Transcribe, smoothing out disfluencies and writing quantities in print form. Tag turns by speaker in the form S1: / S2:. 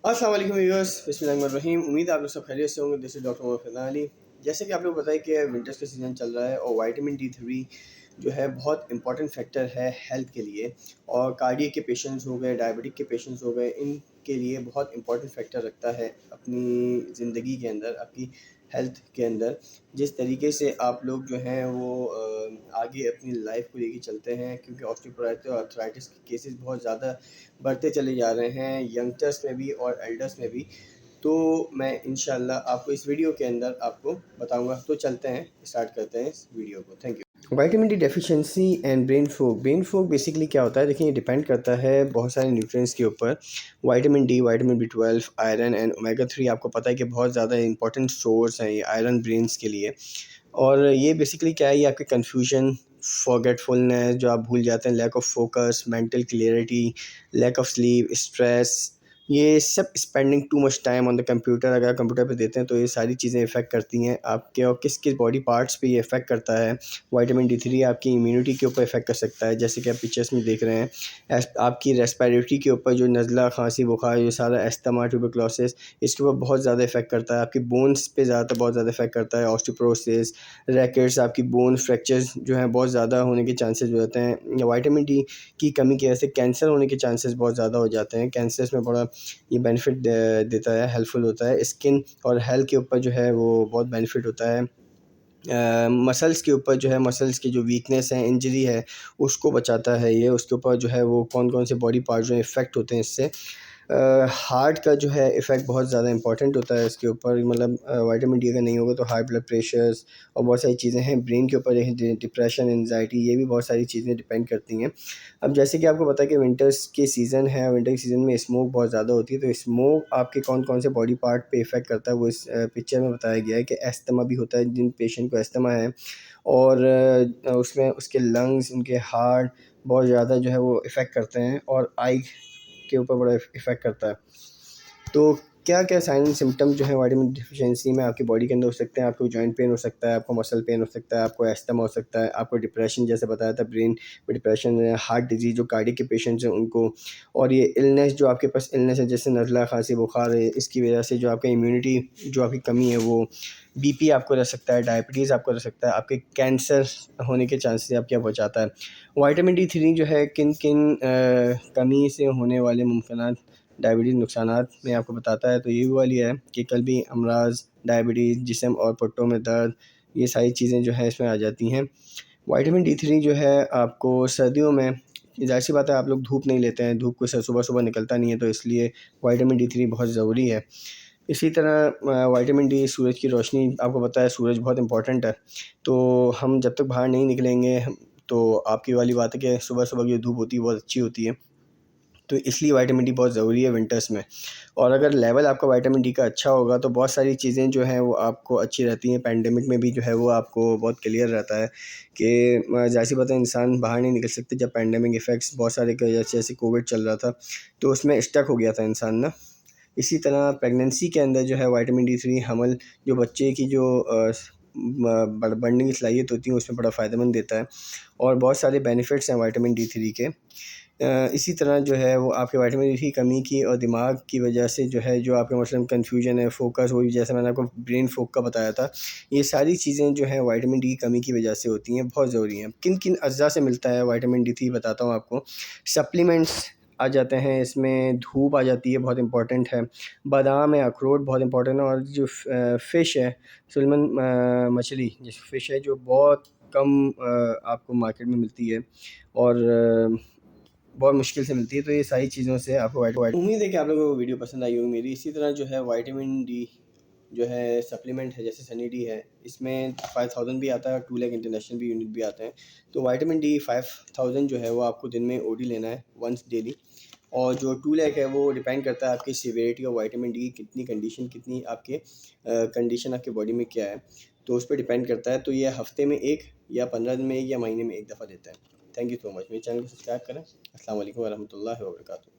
S1: अस्सलाम वालेकुम व्यूअर्स, बिस्मिल्लाहिर्रहमानिर्रहीम। उम्मीद है आप लोग सब खैरियत से होंगे। This is doctor Mohammad Faizan Ali. जैसे कि आप लोग बताएं कि विंटर्स का सीज़न चल रहा है और विटामिन D3 जो है बहुत इंपॉर्टेंट फैक्टर है हेल्थ के लिए। और कार्डियक के पेशेंट्स हो गए, डायबिटिक के पेशेंट्स हो गए, इनके लिए बहुत इंपॉर्टेंट फैक्टर रखता है अपनी ज़िंदगी के अंदर, आपकी हेल्थ के अंदर। जिस तरीके से आप लोग जो हैं वो आगे अपनी लाइफ को लेके चलते हैं, क्योंकि ऑस्टियोपोरोसिस और आर्थराइटिस के केसेस बहुत ज़्यादा बढ़ते चले जा रहे हैं, यंगस्टर्स में भी और एल्डर्स में भी। तो मैं इंशाल्लाह आपको इस वीडियो के अंदर आपको बताऊंगा। तो चलते हैं, स्टार्ट करते हैं इस वीडियो को। Thank you. Vitamin D deficiency and brain fog basically क्या होता है? देखिए, ये डिपेंड करता है बहुत सारे न्यूट्रिएंट्स के ऊपर। Vitamin D, vitamin B12, iron and omega 3 आपको पता है कि बहुत ज़्यादा इंपॉर्टेंट सोर्स हैं ये आयरन ब्रेन्स के लिए। और ये बेसिकली क्या है, ये आपके कन्फ्यूजन, फॉरगेटफुलनेस, जो आप भूल जाते हैं, lack of focus, mental clarity, lack of sleep, stress, ये सब spending too much time on the computer, अगर कंप्यूटर पे देते हैं तो ये सारी चीज़ें इफ़ेक्ट करती हैं आपके। और किस किस बॉडी पार्ट्स पे ये इफ़ेक्ट करता है। विटामिन D3 आपकी इम्यूनिटी के ऊपर इफ़ेक्ट कर सकता है, जैसे कि आप पिक्चर्स में देख रहे हैं। आपकी रेस्पिरेटरी के ऊपर, जो नज़ला, खांसी, बुखार, ये सारा अस्थमा, ट्यूबरक्लोसिस, इसके ऊपर बहुत ज़्यादा इफ़ेक्ट करता है। आपकी बोन्स पे ज़्यादातर बहुत ज़्यादा इफ़ेक्ट करता है। ऑस्टियोपोरोसिस, रैकेट्स, आपकी बोन फ्रैक्चर्स जो हैं बहुत ज़्यादा होने के चांसेस हो जाते हैं। विटामिन डी की कमी की वजह से कैंसर होने के चांसेस बहुत ज़्यादा हो जाते हैं। कैंसर्स में बड़ा ये बेनिफिट देता है, हेल्पफुल होता है। स्किन और हेल्थ के ऊपर जो है वो बहुत बेनिफिट होता है। मसल्स के ऊपर जो है, मसल्स की जो वीकनेस है, इंजरी है, उसको बचाता है ये। उसके ऊपर जो है वो कौन कौन से बॉडी पार्ट जो है इफ़ेक्ट होते हैं इससे। हार्ट का जो है इफ़ेक्ट बहुत ज़्यादा इंपॉर्टेंट होता है इसके ऊपर। मतलब विटामिन डी अगर नहीं होगा तो हाई ब्लड प्रेशर्स और बहुत सारी चीज़ें हैं ब्रेन के ऊपर, डिप्रेशन, एंजाइटी, ये भी बहुत सारी चीज़ें डिपेंड करती हैं। अब जैसे कि आपको पता है कि विंटर्स के सीज़न है, विंटर के सीज़न में स्मोक बहुत ज़्यादा होती है। तो स्मोक आपके कौन कौन से बॉडी पार्ट पे इफ़ेक्ट करता है वो इस पिक्चर में बताया गया है कि अस्थमा भी होता है, जिन पेशेंट को अस्थमा है। और उसमें उसके लंग्स, उनके हार्ट बहुत ज़्यादा जो है वो इफ़ेक्ट करते हैं। और आई के ऊपर बड़ा इफ़ेक्ट करता है। तो क्या क्या साइन एंड सिम्टम जो है विटामिन डिफिशिएंसी में आपकी बॉडी के अंदर हो सकते हैं? आपको जॉइंट पेन हो सकता है, आपको मसल पेन हो सकता है, आपको अस्थमा हो सकता है, आपको डिप्रेशन, जैसे बताया था, ब्रेन में डिप्रेशन है, हार्ट डिजीज़, जो कार्डियक के पेशेंट्स हैं उनको। और ये इलनेस, जो आपके पास इलनेस है जैसे नज़ला, खांसी, बुखार है, इसकी वजह से जो आपका इम्यूनिटी जो आपकी कमी है वो बीपी आपको रह सकता है, डायबिटीज़ आपको रह सकता है, आपके कैंसर होने के चांसेस आपके बचाता है। विटामिन D3 जो है किन किन कमी से होने वाले मुमकिन डायबिटीज़ नुकसानात में आपको बताता है। तो ये वाली है कि कल्बी अमराज, डायबिटीज़, जिस्म और पट्टों में दर्द, ये सारी चीज़ें जो है इसमें आ जाती हैं। विटामिन D3 जो है आपको सर्दियों में, ज़ाहिर सी बात है आप लोग धूप नहीं लेते हैं, धूप को सुबह सुबह निकलता नहीं है, तो इसलिए विटामिन D3 बहुत ज़रूरी है। इसी तरह विटामिन डी, सूरज की रोशनी, आपको पता है सूरज बहुत इंपॉर्टेंट है। तो हम जब तक बाहर नहीं निकलेंगे, तो आपकी वाली बात है कि सुबह सुबह की जो धूप होती है बहुत अच्छी होती है। तो इसलिए विटामिन डी बहुत ज़रूरी है विंटर्स में। और अगर लेवल आपका विटामिन डी का अच्छा होगा तो बहुत सारी चीज़ें जो हैं वो आपको अच्छी रहती हैं। पैंडेमिक में भी जो है वो आपको बहुत क्लियर रहता है कि ज़ाहिर सी बात है इंसान बाहर नहीं निकल सकते। जब पैंडेमिक इफ़ेक्ट्स बहुत सारे की वजह से, जैसे कोविड चल रहा था, तो उसमें स्टक हो गया था इंसान ना। इसी तरह प्रेगनेंसी के अंदर जो है विटामिन D3 हमल, जो बच्चे की जो बढ़ने की सलाहियत होती है उसमें बड़ा फ़ायदेमंद देता है। और बहुत सारे बेनिफिट्स हैं विटामिन D3 के। इसी तरह जो है वो आपके विटामिन डी की कमी की और दिमाग की वजह से जो है, जो आपके मसलन कन्फ्यूजन है, फोकस, वही जैसे मैंने आपको ब्रेन फोक का बताया था, ये सारी चीज़ें जो हैं विटामिन डी की कमी की वजह से होती हैं, बहुत ज़रूरी हैं। किन किन अज़्ज़ा से मिलता है विटामिन D3 बताता हूँ आपको। सप्लीमेंट्स आ जाते हैं इसमें, धूप आ जाती है, बहुत इंपॉर्टेंट है, बादाम है, अखरोट बहुत इंपॉर्टेंट है। और जो फ़िश है, सलमन मछली, जिस फ़िश है जो बहुत कम आपको मार्केट में मिलती है और बहुत मुश्किल से मिलती है। तो ये सारी चीज़ों से आपको उम्मीद है कि आप लोगों को वीडियो पसंद आई होगी मेरी। इसी तरह जो है विटामिन डी जो है सप्लीमेंट है, जैसे सनी डी है, इसमें 5000 भी आता है और 2 लाख इंटरनेशनल भी यूनिट भी आते हैं। तो विटामिन डी 5000 जो है वो आपको दिन में ओडी लेना है वंस डेली। और जो 2 लाख है वो डिपेंड करता है आपकी सीवियरिटी और विटामिन डी की कितनी कंडीशन, कितनी आपके कंडीशन आपके बॉडी में क्या है, तो उस पर डिपेंड करता है। तो ये हफ्ते में एक, या 15 दिन में एक, या महीने में एक दफ़ा देता है। Thank you so much. मेरे चैनल को सब्सक्राइब करें। अस्सलाम वालेकुम वरहमतुल्लाहि वबरकातुहू।